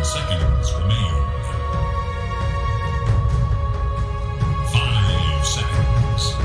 seconds remain. 5 seconds.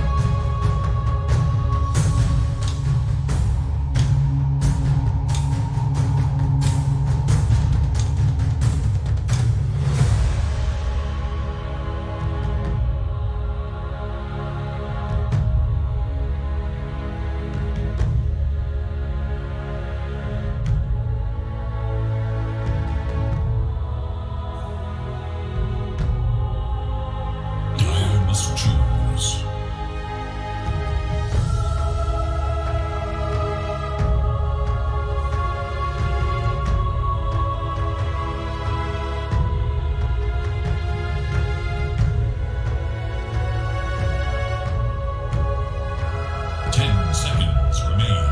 10 seconds remain.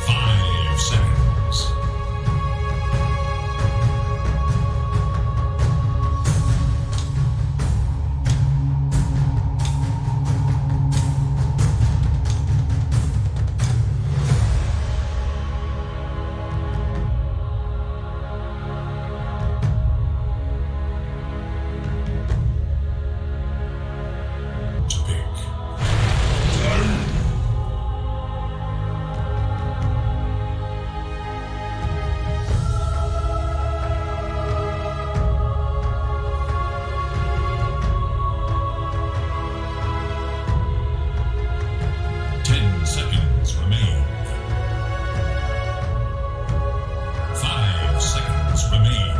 5 seconds. 10 seconds remain. 5 seconds remain.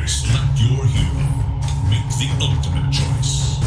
'Select your hero. Make the ultimate choice.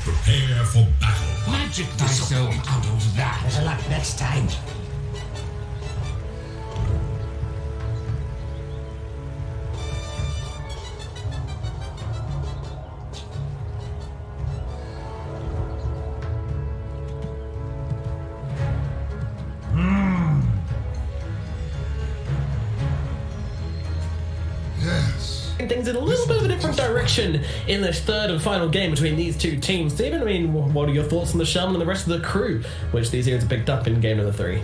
Prepare for battle. Magic missile. I'll use that. Better luck next time. Things in a little bit of a different direction in this third and final game between these two teams. Stephen, I mean, what are your thoughts on the Shaman and the rest of the crew, which these units picked up in game number 3?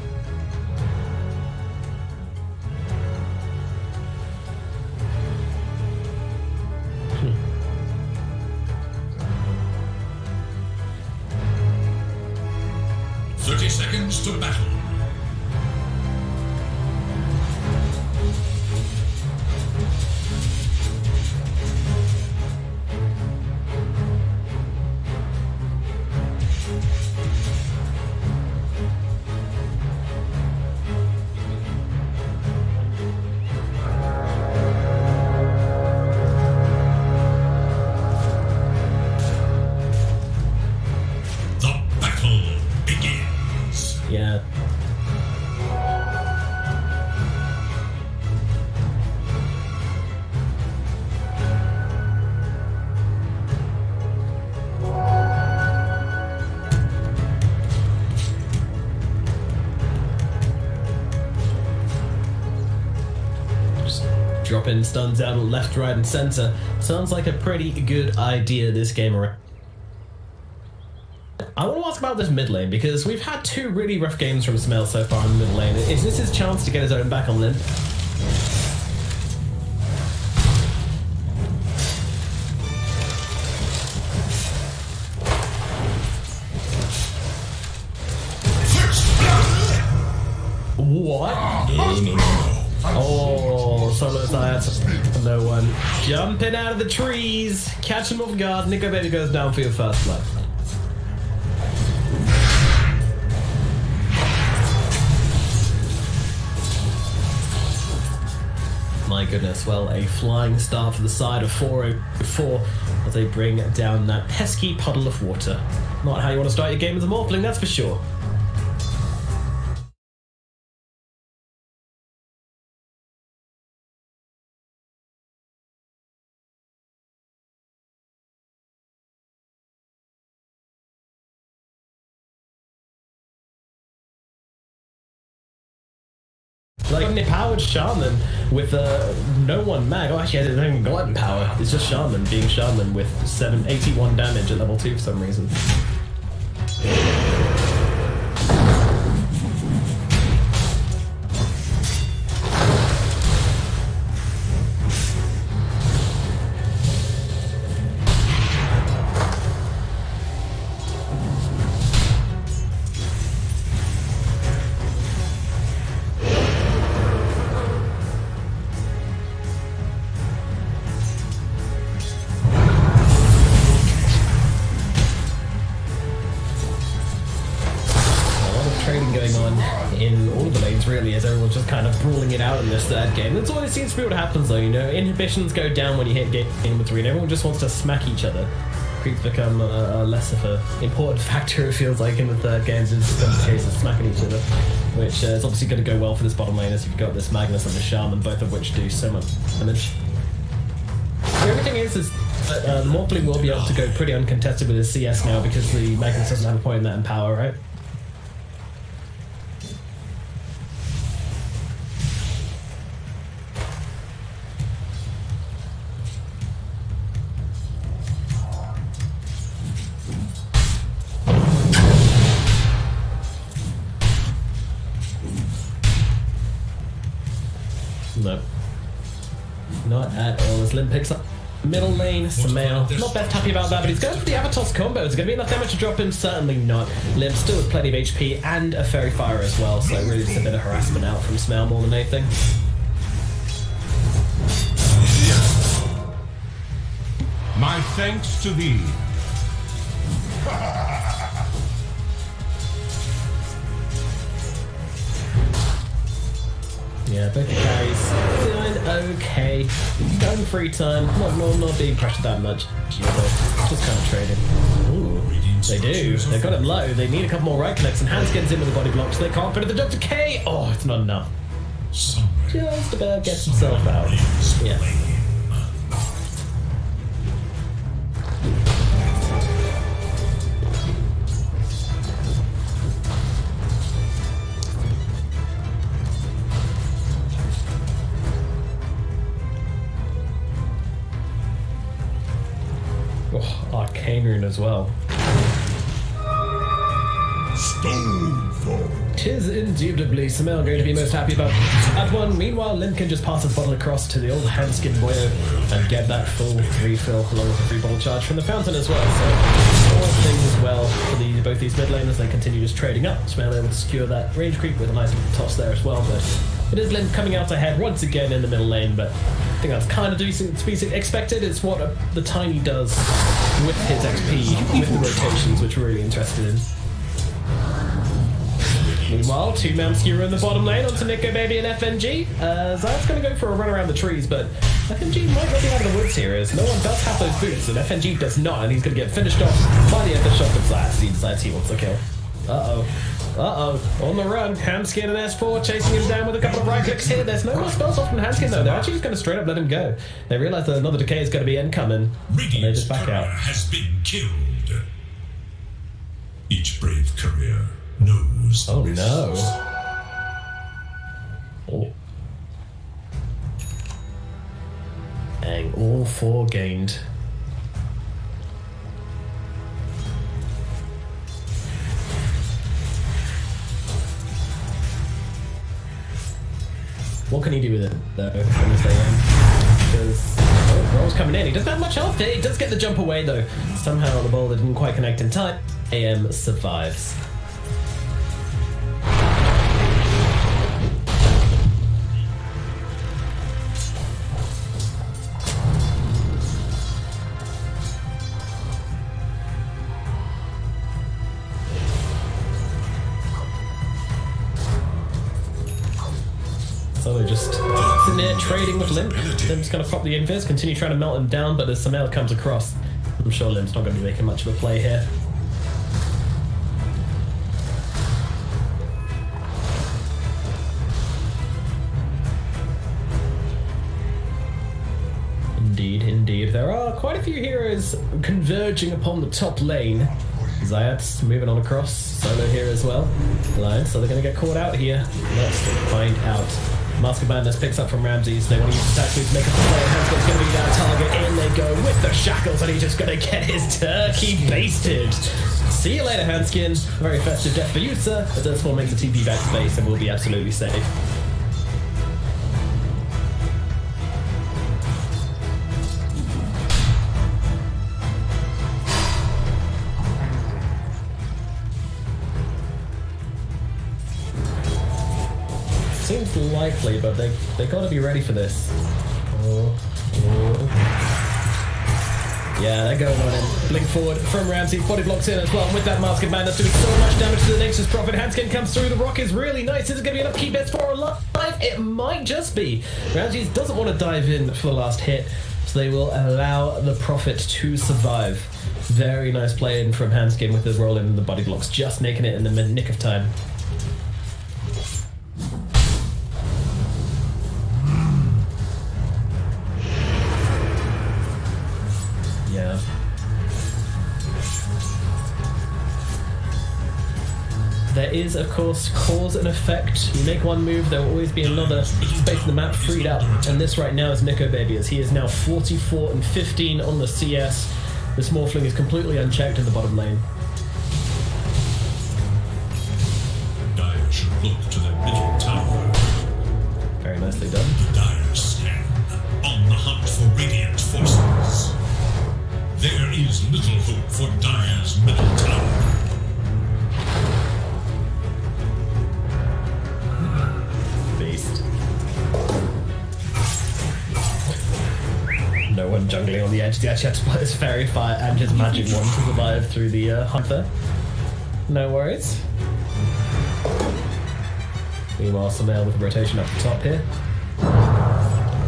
Seconds to battle. 5 dropping stuns out left, right, and center. Sounds like a pretty good idea this game around. I want to ask about this mid lane, because we've had 2 really rough games from Smell so far in the mid lane. Is this his chance to get his own back on limp? What? Oh, solo science. No one. Jumping out of the trees. Catch him off guard. Nico Baby goes down for your first blood. My goodness, well, a flying start for the side of 404 as they bring down that pesky puddle of water. Not how you want to start your game as a Morphling, that's for sure. Like Omnipowered Shaman with no one mag. Oh, actually, I didn't even got power. It's just Shaman being Shaman with 81 damage at level 2 for some reason. Going on in all of the lanes really, as everyone's just kind of brawling it out in this third game. That's always seems to be what happens though, you know, inhibitions go down when you hit game 3 and everyone just wants to smack each other. Creeps become less of an important factor, it feels like, in the third games. It's just a case of smacking each other, which is obviously going to go well for this bottom lane as you've got this Magnus and the Shaman, both of which do so much damage. The only thing is the Morphling will be able to go pretty uncontested with his CS now because the Magnus doesn't have a point in that in power, right? No. Not at all. As Lim picks up middle lane, Samael. Not best happy about that, but he's going for the Avatos combo. Is it going to be enough damage to drop him? Certainly not. Lim still with plenty of HP and a Fairy Fire as well, so really just a bit of harassment out from Samael more than anything. My thanks to thee. Yeah, both the carries doing okay. Going free time, not being pressured that much. Just kind of trading. Ooh, they do. They've got him low. They need a couple more right clicks, and Hans gets in with the body block, so they can't fit the Dr. K. Oh, it's not enough. Just about gets himself out. Yeah. Oh, Arcane Rune as well. Stonefall. Tis indubitably Samael going to be most happy about that one. Meanwhile, Lim can just pass his bottle across to the old Handskin Boyo and get that full refill along with a free bottle charge from the fountain as well. So all things well for both these mid laners. They continue just trading up. Samael able to secure that range creep with a nice little toss there as well. But it is Lim coming out ahead once again in the middle lane. But I think that's kind of to be expected. It's what the Tiny does with his XP, with the rotations, which we're really interested in. Meanwhile, two-man skewer in the bottom lane onto Nico Baby and FNG. Zayat's going to go for a run around the trees, but FNG might not be out of the woods here, as no one does have those boots, and FNG does not, and he's going to get finished off by the end of the shot of Zayat. He decides he wants the kill. On the run, Hamskin and S4 chasing him down with a couple of right clicks here. There's no more spells off from Hamskin though. They're actually just going to straight up let him go. They realise that another decay is going to be incoming, and they just back out. Has been killed. Each brave career knows. Oh no. Oh. all 4 gained. What can he do with it, though, from this AM? Because Roll's coming in. He doesn't have much health. He does get the jump away, though. Somehow the boulder didn't quite connect in time. AM survives. So they're just sitting there trading with Limp. Limp's going to pop the invis, continue trying to melt him down, but as Sumail comes across, I'm sure Limp's not going to be making much of a play here. Indeed, indeed. There are quite a few heroes converging upon the top lane. Zayat's moving on across, Solo here as well. So they're going to get caught out here. Let's find out. Mask of Madness picks up from Ramses. They want to use attack to make up the play. Hanskin's going to be down target. In they go with the shackles, and he's just going to get his turkey basted. See you later, Hanskin. A very festive death for you, sir. But this will make the TP back to base and we'll be absolutely safe. Seems likely, but they got to be ready for this. Yeah, they're going on in. Blink forward from Ramsey, body blocks in as well. And with that Mask of Madness doing so much damage to the Nature's Prophet, Hanskin comes through. The rock is really nice. Is it going to be enough to keep S4 alive? It might just be. Ramsey doesn't want to dive in for the last hit, so they will allow the Prophet to survive. Very nice play in from Hanskin with the roll in and the body blocks, just making it in the nick of time. There is, of course, cause and effect. You make one move, there will always be another space in the map freed up. And this right now is Nico Baby, as he is now 44 and 15 on the CS. This Morphling is completely unchecked in the bottom lane. Dire should look to the middle tower. Very nicely done. The Dire stand on the hunt for Radiant forces. There is little hope for Dire's middle tower. No one jungling on the edge. He actually had to play his Fairy Fire and his Magic Wand to survive through the Hunter. No worries. Meanwhile, Sumail with a rotation up the top here.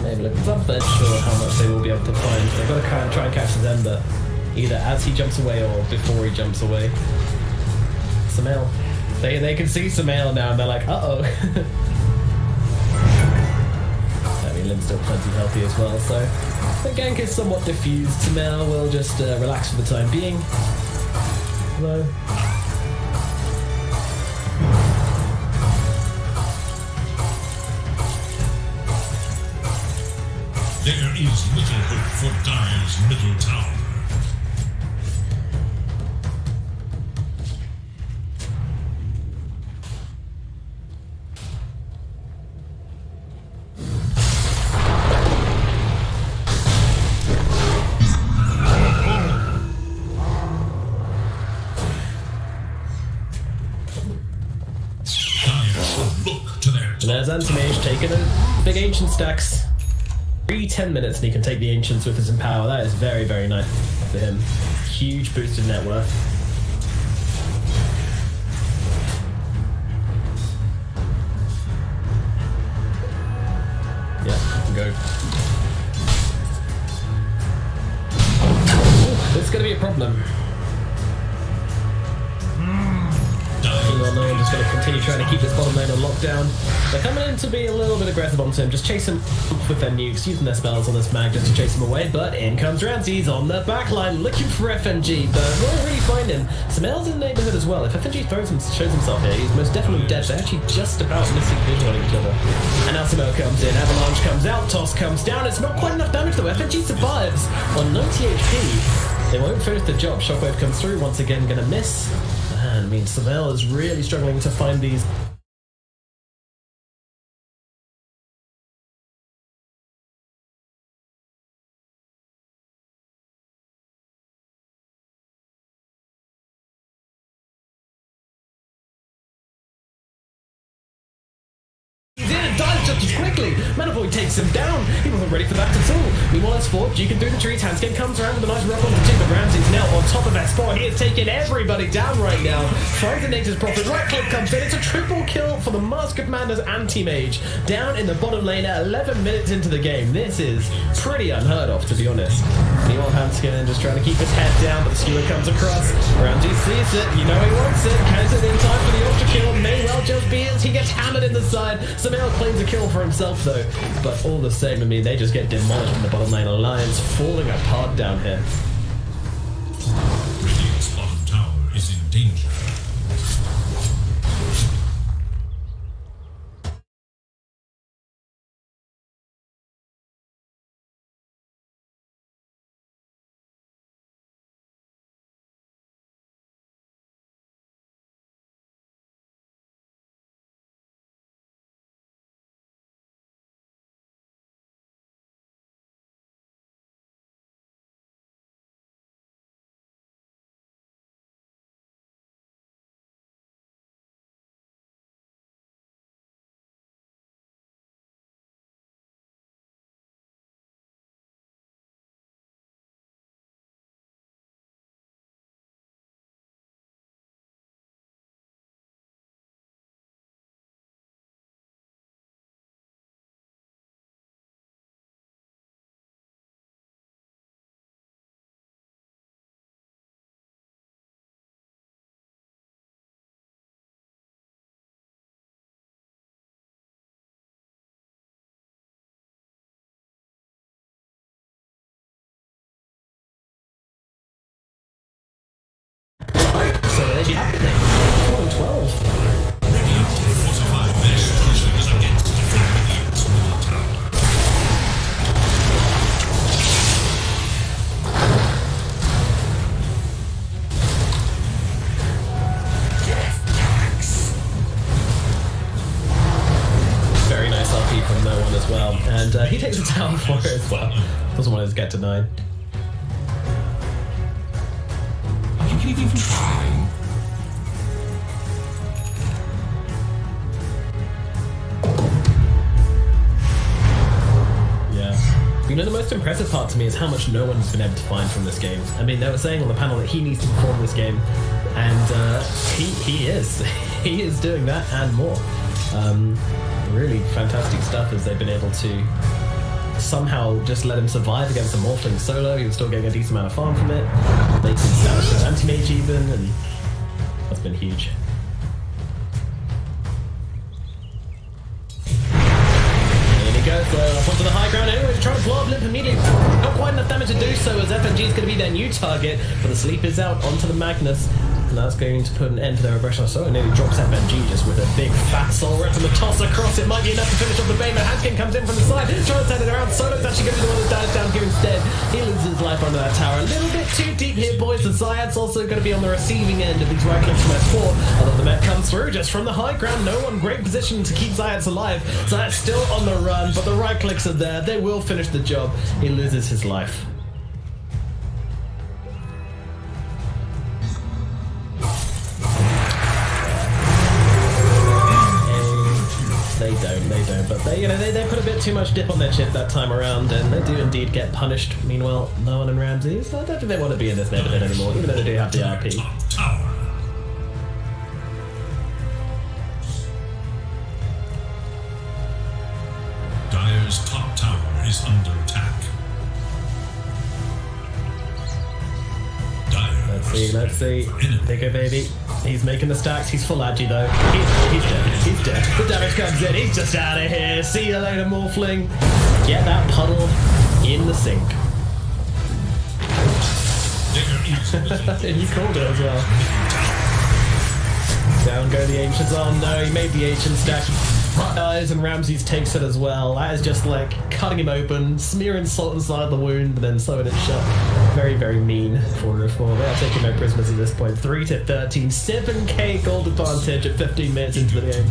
Maybe look up there, sure how much they will be able to find. They've got to try and catch his Ember, either as he jumps away or before he jumps away. Sumail. They can see Sumail now and they're like, uh-oh. Limp's still plenty healthy as well, so the gank is somewhat diffused. Sumail will just relax for the time being. Hello. There is little hope for Dire's middle tower. And there's Anti-Mage taking a big Ancient stacks. 10 minutes and he can take the Ancients with his Empower. That is very, very nice for him. Huge boost in net worth. Yeah, go. Ooh, this is going to be a problem. Meanwhile, no one just going to continue trying to keep this bottom lane on lockdown. They're coming in to be a little bit aggressive onto him, just chase him with their nukes, using their spells on this mag just to chase him away. But in comes Ramses on the backline, looking for FNG, but won't really find him. Samael's in the neighborhood as well. If FNG shows himself here, he's most definitely dead. They're actually just about missing vision on each other. And now Samael comes in, Avalanche comes out, Toss comes down. It's not quite enough damage though. FNG survives on 90 HP. They won't finish the job. Shockwave comes through, once again gonna miss. And I mean, Samael is really struggling to find these. Dies just as quickly. Manifold takes him down. He wasn't ready for that at all. Meanwhile, S4 Deacon through the trees. Handscape comes around with a nice rub on the tip, but Ramsey's now on top of S4. He is taking everybody down right now. Finds the Nature's Prophet. Right click comes in. It's a triple kill for the Mask of Madness anti-mage. Down in the bottom lane at 11 minutes into the game. This is pretty unheard of, to be honest. Meanwhile, Handscape just trying to keep his head down, but the skewer comes across. Ramsey sees it. You know he wants it. Counts it in time for the ultra kill. May well just be as he gets hammered in the side. Samael claims a kill for himself though, but all the same, I mean, they just get demolished in the bottom lane. Alliance falling apart down here. Radiant's bottom tower is in danger. So there you have it. 12. Radiant fortify their structures against the Radiant's middle tower. Very nice RP from No One as well, and he takes a tower for it as well. Doesn't want to get to 9. Yeah. You know, the most impressive part to me is how much No One's been able to find from this game. I mean, they were saying on the panel that he needs to perform this game, and he is. He is doing that and more. Really fantastic stuff as they've been able to somehow just let him survive against the Morphling solo. He was still getting a decent amount of farm from it. They can establish his anti-mage even, and that's been huge. And he goes up onto the high ground anyway to try to blow up Limp immediately. Not quite enough damage to do so, as FNG is going to be their new target, but the sleep is out onto the Magnus. And that's going to put an end to their aggression. So it nearly drops FNG just with a big fat soul rip and the toss across. It might be enough to finish off the Bane, but Hanskin comes in from the side, trying to turn it around. Solo's actually going to be the one that dies down here instead. He loses his life under that tower. A little bit too deep here, boys. The Zayat's also going to be on the receiving end of these right clicks from S4. Although the Met comes through just from the high ground. No One, great position to keep Zayat's alive. Zayat's still on the run, but the right clicks are there. They will finish the job. He loses his life. They don't, but they put a bit too much dip on their chip that time around, and they do indeed get punished. Meanwhile, No One and Ramses, I don't think they want to be in this neighborhood anymore, even though they do have the RP. Top tower. Dire's top tower is under attack. Dire Let's see. Nico baby. He's making the stacks. He's full agi though. He's dead. He's dead. The damage comes in. He's just out of here. See you later, Morphling. Get that puddle in the sink. And you called it as well. Down go the Ancients. Oh no, he made the Ancient stack. Dies and Ramses takes it as well. That is just like cutting him open, smearing salt inside the wound, and then sewing it shut. Very, very mean for Reform. They are taking no prisoners at this point. 3-13, 7k gold advantage at 15 minutes into the game.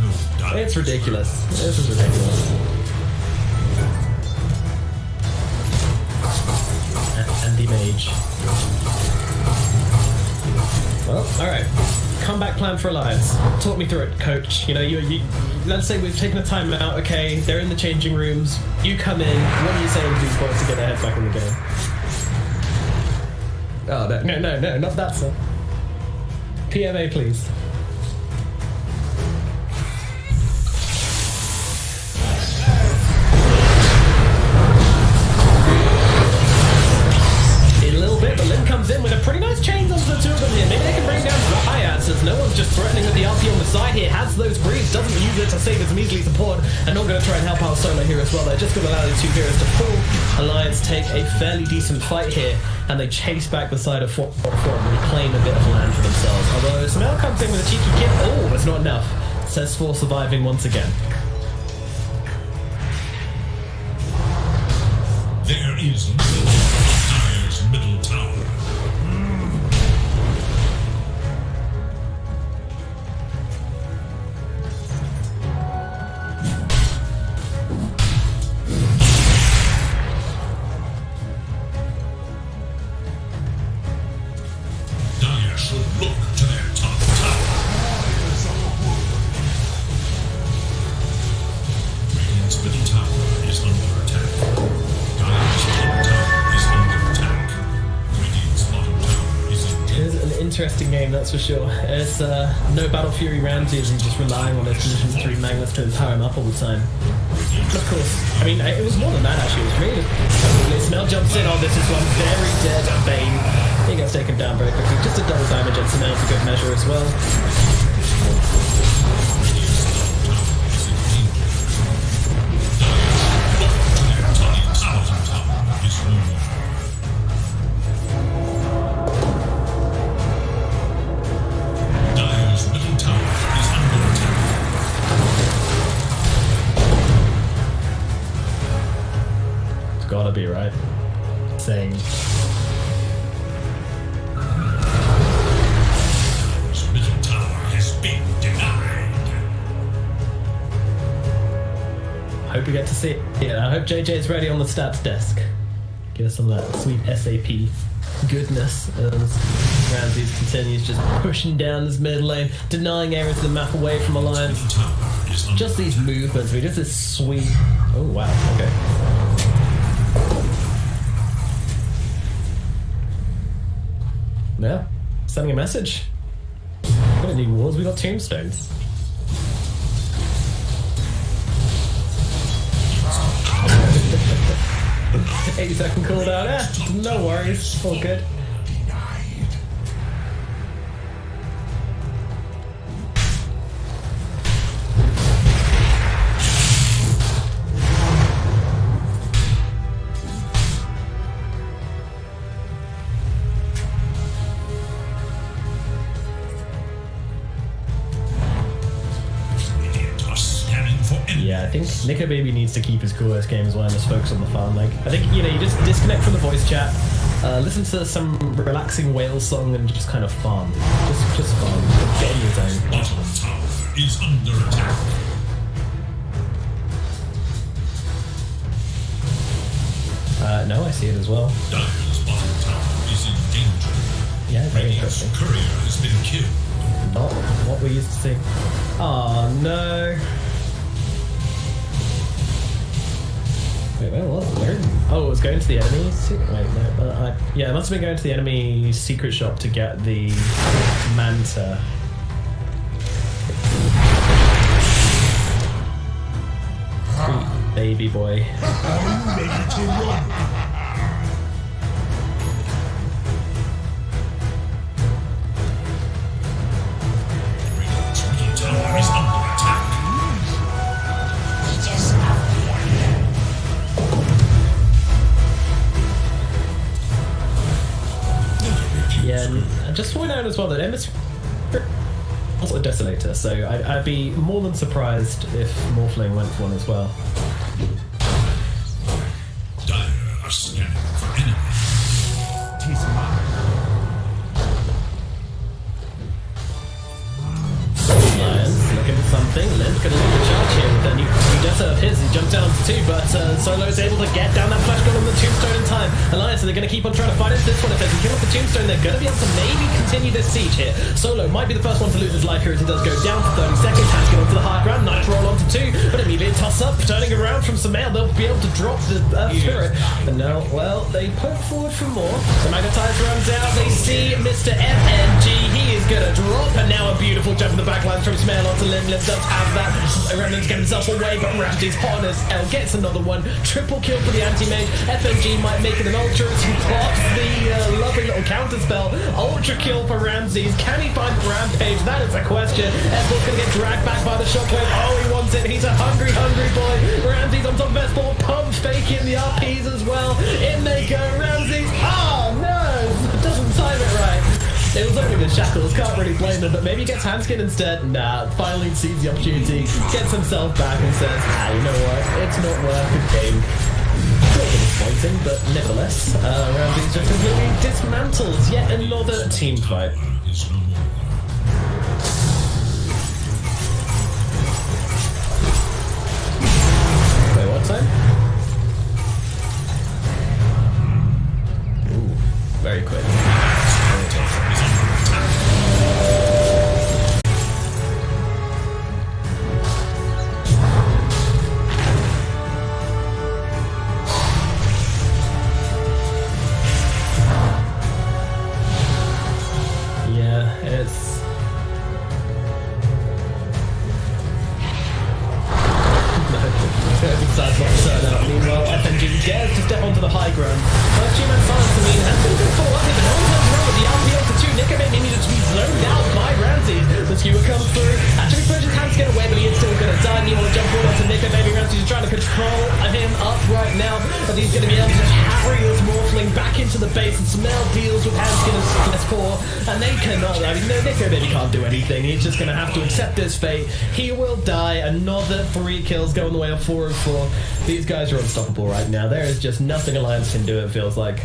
It's ridiculous. This is ridiculous. Andy Mage. Well, alright. Comeback plan for Alliance. Talk me through it, coach. You know, you let's say we've taken a time out, okay, they're in the changing rooms, you come in, what are you saying to these boys to get their heads back in the game? Oh, no, not that, sir. PMA, please. A little bit, but Lin comes in with a pretty nice chains onto the two of them here. Maybe they can bring down Dryad, since no one's just threatening with the RP on the side here. Has those breeds, doesn't use it to save its measly support, and not going to try and help out Solo here as well. They're just going to allow these two heroes to pull Alliance, take a fairly decent fight here, and they chase back the side of 4-4 and reclaim a bit of land for themselves. Although Smell comes in with a cheeky kick. Oh, it's not enough. Says 4 surviving once again. There is little of Dire's middle tower. Dire should look to their top tower. Radiant's middle tower is under attack. Dire's top tower is under attack. Radiant's bottom tower is in It is an interesting game, that's for sure. It's no Battle Fury Ramses and just relying on those Condition 3 magnets to power him up all the time. Of course, I mean, it was more than that actually. It was really... Smell jumps in on this is one very dead Bane. He gets taken down very quickly. Just a double damage and Smell for good measure as well. Dire's middle tower is under attack. It's gotta be right. Same. Dire's middle tower has been denied. Hope we get to see it. Yeah, I hope JJ is ready on the stats desk. Give us some of that sweet SAP goodness as Ramses continues just pushing down this mid lane, denying areas of the map away from Alliance. Middle tower is under Just these movements, just this sweet... Oh wow, okay. Yeah, sending a message. We don't need wars, we got tombstones. Eighty-second cooldown, yeah, no worries, all good. Radiant are scanning for enemies. Yeah, I think Nico Baby needs to keep his cool this game as well and just focus on the farm. Like, I think, you know, you just disconnect from the voice chat, listen to some relaxing whale song and just kind of farm. Just farm. Get in your zone. Bottom tower is under attack. No, I see it as well. Dire's bottom tower is in danger. Yeah, very Radiant's interesting. courier has been killed. Not what we used to see. Oh no. Wait, where was it? Where? Oh, it was going to the enemy. Wait, no. Yeah, it must have been going to the enemy secret shop to get the Manta. Sweet baby boy. Yeah, and just point out as well that Emissary also a Desolator, so I'd be more than surprised if Morphling went for one as well. Dire are scanning for enemies. Tis mine. Lions looking for something. Limp gonna lead the charge here with a new Desert of his. He jumps down to 2, but Solo is able to get down that flash gun on the tombstone in time. Alliance, so they're going to keep on trying to fight into this one. If they can kill off the tombstone, they're going to be able to maybe continue this siege here. Solo might be the first one to lose his life here as he does go down for 30 seconds. Has to get onto the high ground. Nice roll onto 2, but immediate toss up. Turning around from Sumail, they'll be able to drop the spirit. And now, well, they poke forward for more. The Magnetize runs out. They see Mr. FNG. He is going to drop, and now a beautiful jump in the backline from Sumail onto Lim. Lim does have that. Remnant's getting himself away, but Ramsey's hot as hell. Gets another one. Triple kill for the anti-mage. FNG might make it an ultra as he pops the lovely little counter spell. Ultra kill for Ramses. Can he find Rampage? That is a question. F4's going to get dragged back by the shockwave. Oh, he wants it. He's a hungry boy. Ramses on top of S4. Pump faking the RPs as well. In they go. Ramses. Oh, no. Doesn't time it right. It was only the shackles, can't really blame them, but maybe he gets Handskin instead. Nah, finally sees the opportunity, gets himself back and says, you know what, it's not worth the game. A little disappointing, but nevertheless, Ramsey's just completely dismantles yet another team fight. Is no more. Wait, what time? Ooh, very quick. Meanwhile, FNG dares to step onto the high ground. First G-Man silence, I mean, has been good for one, but no one comes around with the RPO to 2. Nickerbaby needed to be zoned out by Ramses. The skewer comes through, actually pushes hands to get away, but he is still going to die. You want to jump forward onto Nickerbaby. Ramses is trying to control him up right now, but he's going to be able to carry this Morphling back into the base, and Sumail deals with Handskin as S4, and they cannot, I mean, no, Nickerbaby can't do anything. He's just going to have to accept his fate. He will die. Another 3 kills going the way of 4 and 4. These guys are unstoppable right now. There is just nothing Alliance can do, it feels like.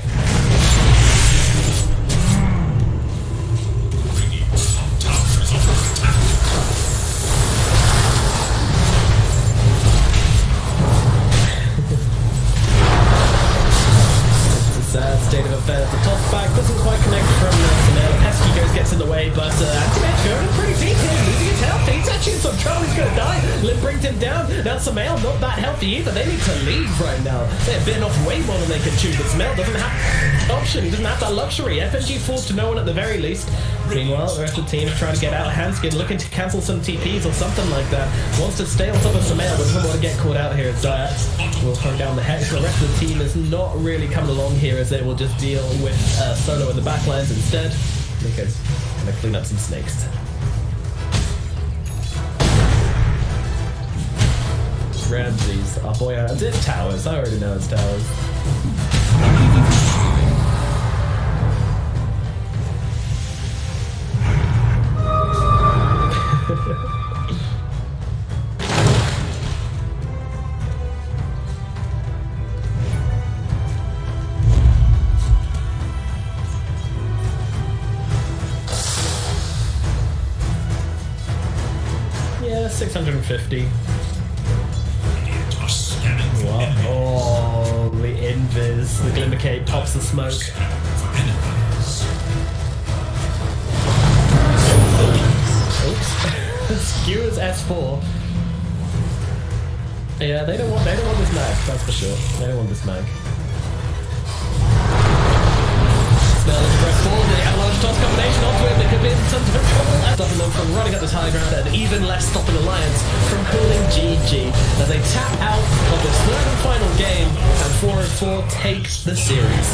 Sad state of affairs. The toss back doesn't quite connect from Sumail. Pesky goes, gets in the way, but Anti-Mage going pretty deep here, losing his health. He's actually in some trouble, he's going to die. Lim brings him down. Now Sumail not that healthy either. They need to leave right now. They're bitten off way more than they can chew, but Sumail doesn't have option. He doesn't have that luxury. FNG falls to no one at the very least. Meanwhile, the rest of the team is trying to get out. Handskin looking to cancel some TPs or something like that. Wants to stay on top of Sumail, but doesn't want to get caught out here as Diax will throw down the hex. The rest of the team is not really coming along here as they will just deal with Solo in the backlines instead. Nico's going to clean up some snakes. Ramses, oh boy, it's towers. I already know it's towers. Yeah, 650. What? Oh, the invis. The Glimmercape pops the smoke. Oops. Skewers S4. Yeah, they don't want this mag, that's for sure. They don't want this mag. Now let's press forward, the avalanche toss combination onto him. There could be some trouble stopping them from running up this high ground, and even less stopping Alliance from calling GG as they tap out of this third and final game, and 4-4 takes the series.